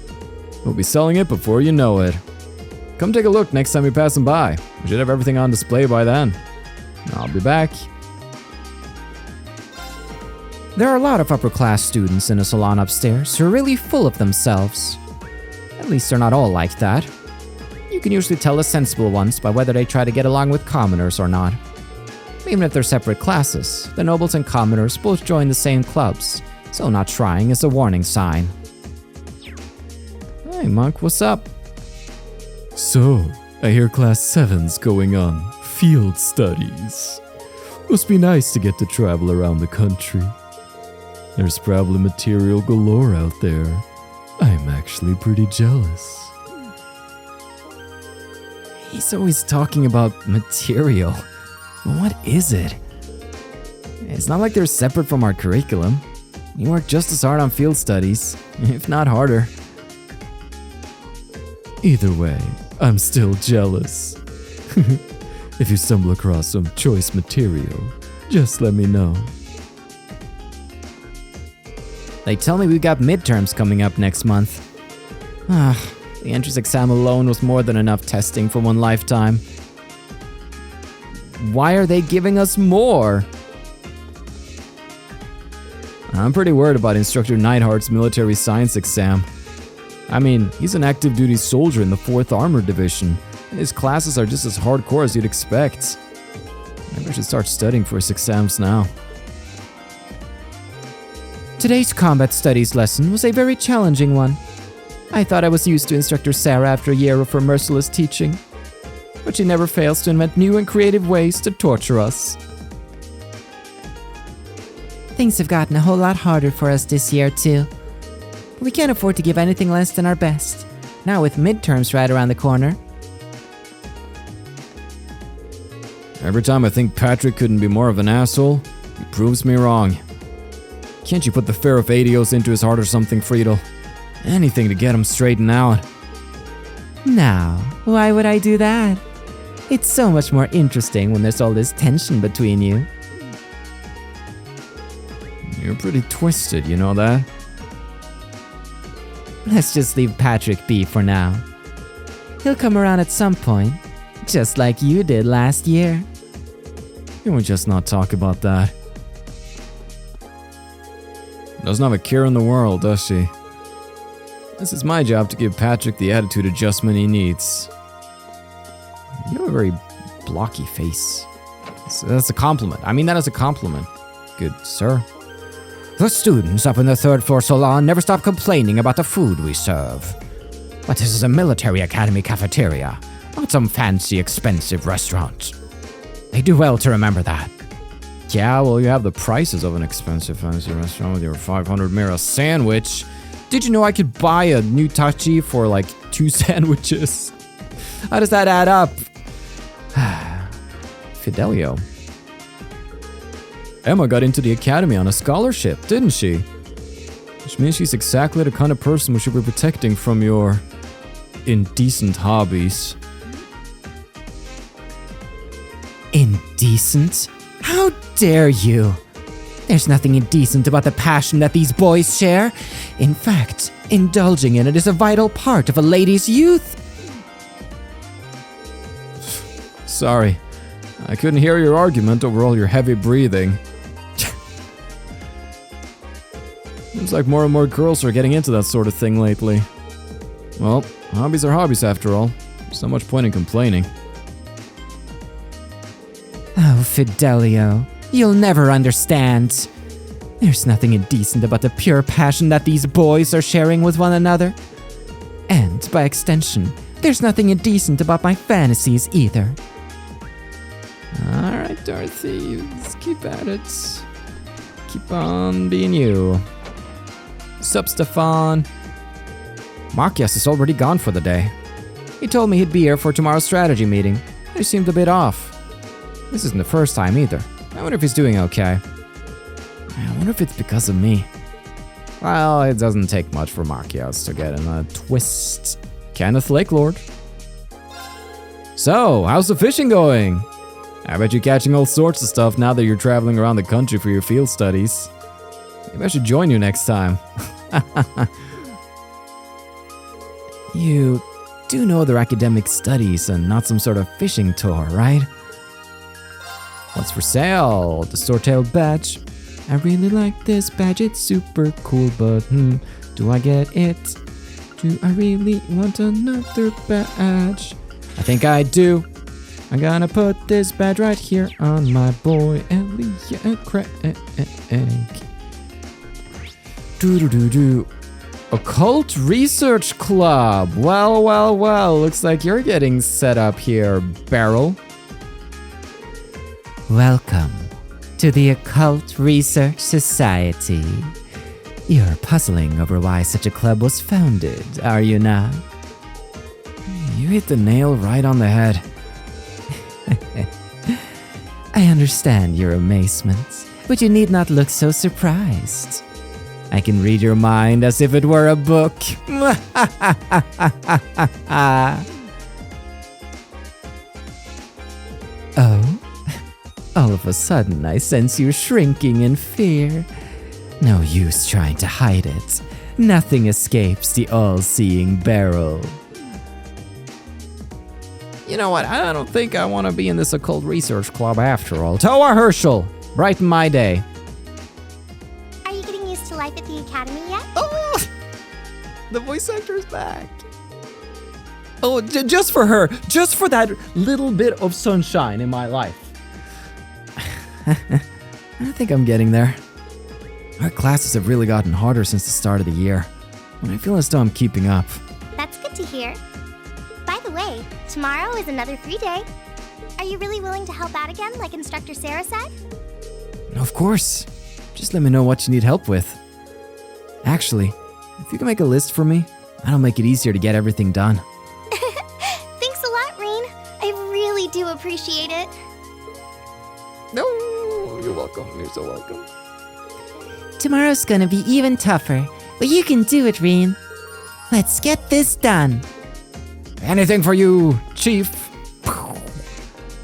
A: We'll be selling it before you know it. Come take a look next time you're passing by. We should have everything on display by then. I'll be back.
D: There are a lot of upper-class students in the salon upstairs who are really full of themselves. At least they're not all like that. You can usually tell the sensible ones by whether they try to get along with commoners or not. Even if they're separate classes, the nobles and commoners both join the same clubs, so not trying is a warning sign.
A: Hey, Monk, what's up?
N: So, I hear Class 7's going on field studies. Must be nice to get to travel around the country. There's probably material galore out there. I'm actually pretty jealous.
A: He's always talking about material. What is it? It's not like they're separate from our curriculum. You work just as hard on field studies, if not harder.
N: Either way, I'm still jealous. If you stumble across some choice material, just let me know.
D: They tell me we've got midterms coming up next month.
A: The entrance exam alone was more than enough testing for one lifetime. Why are they giving us more? I'm pretty worried about Instructor Neithardt's military science exam. I mean, he's an active duty soldier in the 4th Armored Division. His classes are just as hardcore as you'd expect. Maybe I should start studying for his exams now.
D: Today's combat studies lesson was a very challenging one. I thought I was used to Instructor Sarah after a year of her merciless teaching. But she never fails to invent new and creative ways to torture us. Things have gotten a whole lot harder for us this year, too. But we can't afford to give anything less than our best. Now with midterms right around the corner.
A: Every time I think Patrick couldn't be more of an asshole, he proves me wrong. Can't you put the fear of Adios into his heart or something, Friedel? Anything to get him straightened out.
D: Now, why would I do that? It's so much more interesting when there's all this tension between you.
A: You're pretty twisted, you know that?
D: Let's just leave Patrick be for now. He'll come around at some point, just like you did last year.
A: Can we just not talk about that? Doesn't have a care in the world, does she? This is my job to give Patrick the attitude adjustment he needs. You have a very blocky face. So that's a compliment. I mean that as a compliment. Good sir.
D: The students up in the 3rd floor salon never stop complaining about the food we serve. But this is a military academy cafeteria, not some fancy, expensive restaurant. They do well to remember that.
A: Yeah, well, you have the prices of an expensive fancy restaurant with your 500 Mira sandwich. Did you know I could buy a new tachi for like 2 sandwiches? How does that add up? Fidelio. Emma got into the academy on a scholarship, didn't she? Which means she's exactly the kind of person we should be protecting from your indecent hobbies.
D: Indecent? How dare you? There's nothing indecent about the passion that these boys share. In fact, indulging in it is a vital part of a lady's youth.
A: Sorry, I couldn't hear your argument over all your heavy breathing. Seems like more and more girls are getting into that sort of thing lately. Well, hobbies are hobbies after all. There's not much point in complaining.
D: Oh, Fidelio, you'll never understand. There's nothing indecent about the pure passion that these boys are sharing with one another. And, by extension, there's nothing indecent about my fantasies either.
A: Alright, Dorothy, just keep at it. Keep on being you. Sup, Stefan? Marcus is already gone for the day. He told me he'd be here for tomorrow's strategy meeting. He seemed a bit off. This isn't the first time either. I wonder if he's doing okay. I wonder if it's because of me. Well, it doesn't take much for Marcus to get in a twist. Kenneth Lakelord. So, how's the fishing going? I bet you're catching all sorts of stuff now that you're traveling around the country for your field studies. Maybe I should join you next time.
D: You do know they're academic studies and not some sort of fishing tour, right?
A: What's for sale? The sword-tailed badge.
D: I really like this badge, it's super cool, but do I get it? Do I really want another badge?
A: I think I do.
D: I'm gonna put this badge right here on my boy Elliot Craig.
A: Do. Occult Research Club. Well. Looks like you're getting set up here, Beryl.
D: Welcome to the Occult Research Society. You're puzzling over why such a club was founded, are you not?
A: You hit the nail right on the head.
D: I understand your amazement, but you need not look so surprised. I can read your mind as if it were a book. Oh? All of a sudden, I sense you shrinking in fear. No use trying to hide it. Nothing escapes the all-seeing Beryl.
A: You know what? I don't think I want to be in this occult research club after all. Toa Herschel, brighten my day.
E: Are you getting used to life at the academy yet?
A: Oh, the voice actor is back. Oh, just for her, just for that little bit of sunshine in my life.
D: I think I'm getting there.
A: Our classes have really gotten harder since the start of the year, but I feel as though I'm keeping up.
E: That's good to hear. By the way, tomorrow is another free day. Are you really willing to help out again, like Instructor Sarah said?
A: Of course. Just let me know what you need help with. Actually, if you can make a list for me, that'll make it easier to get everything done.
E: Thanks a lot, Rain. I really do appreciate it.
A: No, you're welcome. You're so welcome.
D: Tomorrow's gonna be even tougher, but you can do it, Reen. Let's get this done.
A: Anything for you, Chief.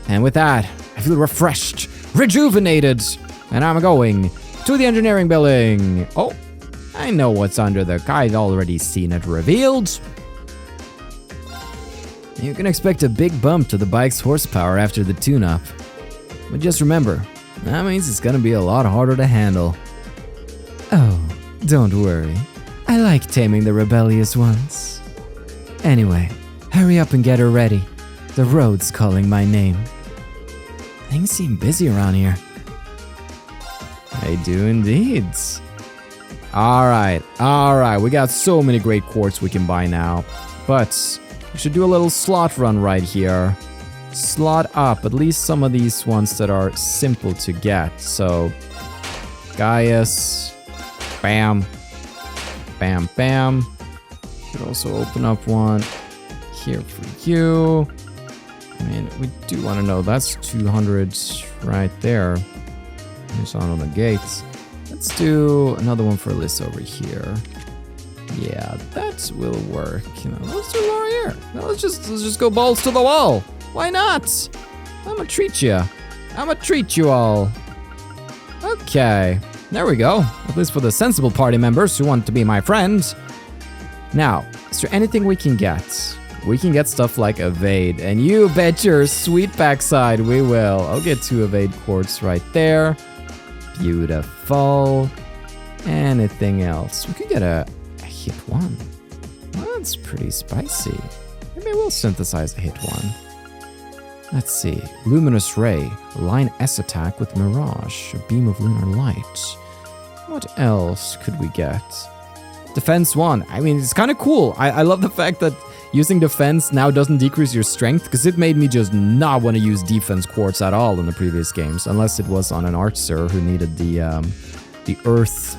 A: And with that, I feel refreshed, rejuvenated, and I'm going to the engineering building. Oh, I know what's under the... I'd already seen it revealed. You can expect a big bump to the bike's horsepower after the tune-up. But just remember, that means it's gonna be a lot harder to handle.
D: Oh, don't worry. I like taming the rebellious ones. Anyway, hurry up and get her ready. The road's calling my name.
A: Things seem busy around here. They do indeed. Alright. We got so many great quartz we can buy now. But we should do a little slot run right here. Slot up at least some of these ones that are simple to get. So, Gaius, bam, bam, bam. Could also open up one here for you. I mean, we do want to know that's 200 right there. There's on the gates. Let's do another one for Alyssa over here. Yeah, that will work. You know, let's do Laura here. No, let's just go balls to the wall. Why not? I'ma treat you. I'ma treat you all. Okay, there we go. At least for the sensible party members who want to be my friends. Now, is there anything we can get? We can get stuff like evade, and you bet your sweet backside we will. I'll get 2 evade quartz right there. Beautiful. Anything else? We could get a hit 1. That's pretty spicy. Maybe we'll synthesize a hit 1. Let's see. Luminous Ray. Line S attack with Mirage. A beam of lunar light. What else could we get? Defense 1. I mean, it's kind of cool. I love the fact that using defense now doesn't decrease your strength, because it made me just not want to use defense quartz at all in the previous games, unless it was on an archer who needed the earth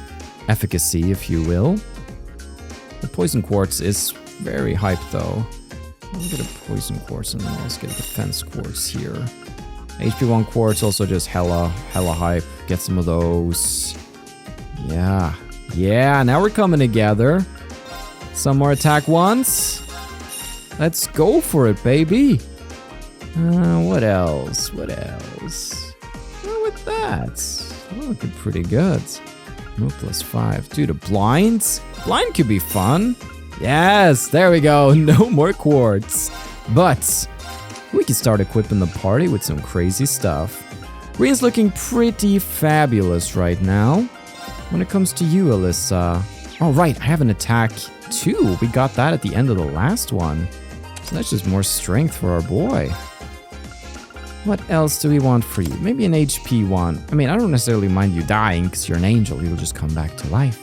A: efficacy, if you will. The poison quartz is very hyped though. We'll get a poison quartz and then let's get a defense quartz here. HP 1 quartz also just hella hype. Get some of those. Yeah, now we're coming together. Some more attack ones. Let's go for it, baby. What else? Well, with that, looking pretty good. No +5. Dude, a blind? Blind could be fun. Yes, there we go. No more quartz. But we can start equipping the party with some crazy stuff. Green's looking pretty fabulous right now. When it comes to you, Alyssa. Oh, right, I have an attack too. We got that at the end of the last one. So that's just more strength for our boy. What else do we want for you? Maybe an HP 1. I mean, I don't necessarily mind you dying because you're an angel. You'll just come back to life.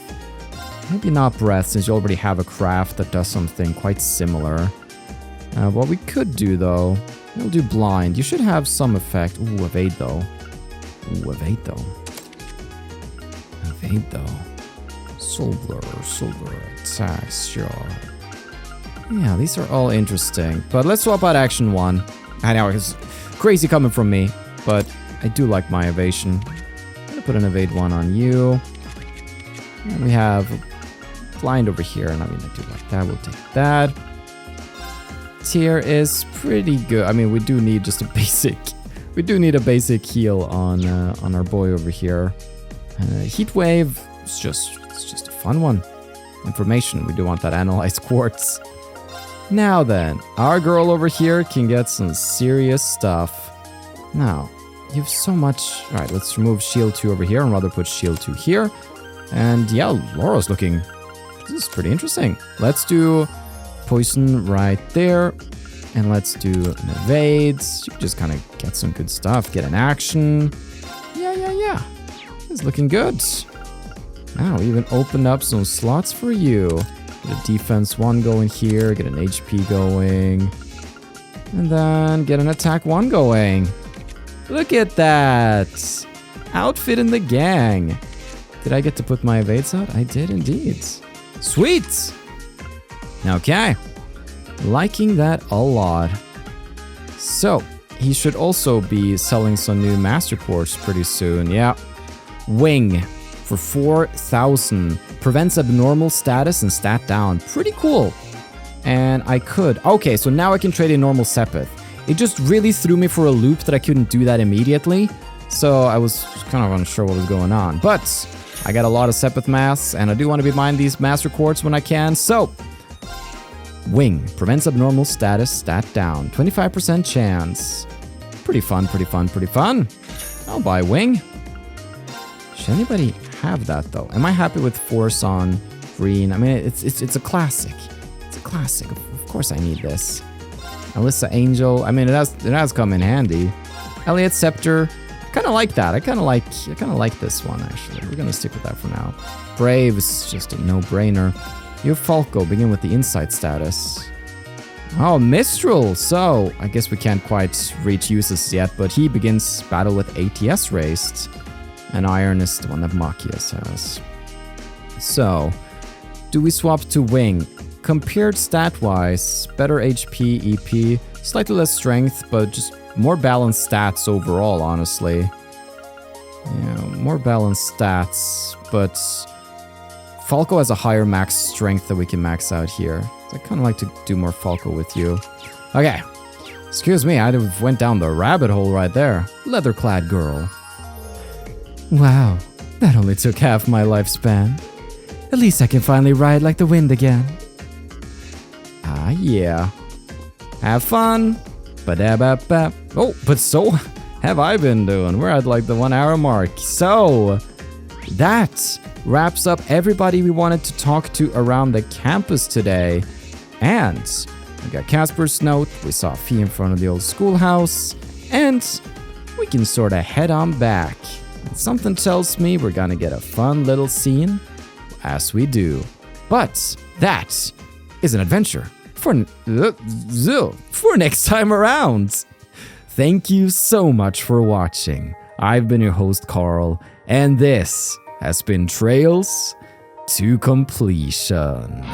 A: Maybe not breath, since you already have a craft that does something quite similar. What we could do, though, we'll do blind. You should have some effect. Ooh, evade, though. Evade, though. Silver attacks, sure. Yeah, these are all interesting. But let's swap out action 1. I know, it's crazy coming from me, but I do like my evasion. I'm gonna put an evade 1 on you. And we have blind over here, and I mean, I do like that. We'll take that. Tier is pretty good. I mean, we do need just a basic. We do need a basic heal on our boy over here. Heat wave. It's just a fun one. Information. We do want that analyzed quartz. Now then, our girl over here can get some serious stuff. Now, you have so much. All right, let's remove shield 2 over here and rather put shield 2 here. And yeah, Laura's looking. This is pretty interesting. Let's do poison right there. And let's do an evade. You can just kind of get some good stuff. Get an action. Yeah. It's looking good. Now we even opened up some slots for you. Get a defense 1 going here. Get an HP going. And then get an attack 1 going. Look at that. Outfit in the gang. Did I get to put my evades out? I did indeed. Sweet! Okay. Liking that a lot. So, he should also be selling some new master quartz pretty soon. Yeah. Wing for 4,000. Prevents abnormal status and stat down. Pretty cool. And I could. Okay, so now I can trade a normal Sepith. It just really threw me for a loop that I couldn't do that immediately. So I was kind of unsure what was going on. But I got a lot of Sepith masks, and I do want to be buying these master quartz when I can. So, Wing. Prevents abnormal status, stat down. 25% chance. Pretty fun. I'll buy Wing. Should anybody have that, though? Am I happy with Force on green? I mean, it's a classic. It's a classic. Of course I need this. Alyssa Angel. I mean, it has come in handy. Elliot Scepter. I kind of like that. I kind of like this one, actually. We're going to stick with that for now. Brave is just a no-brainer. You have Falco. Begin with the insight status. Oh, Mistral. So, I guess we can't quite reach uses yet, but he begins battle with ATS raised. And Iron is the one that Machias has. So, do we swap to Wing? Compared stat-wise, better HP, EP, slightly less strength, but just more balanced stats overall, honestly. Yeah, more balanced stats, but Falco has a higher max strength that we can max out here. So I kind of like to do more Falco with you. Okay. Excuse me, I went down the rabbit hole right there. Leather-clad girl.
D: Wow, that only took half my lifespan. At least I can finally ride like the wind again.
A: Ah, yeah. Have fun. Ba-da-ba-ba. Oh, but so have I been doing. We're at like the 1 hour mark. So, that wraps up everybody we wanted to talk to around the campus today. And we got Casper's note, we saw Fee in front of the old schoolhouse, and we can sort of head on back. And something tells me we're gonna get a fun little scene as we do. But that is an adventure for next time around. Thank you so much for watching. I've been your host, Carl, and this has been Trails to Completion.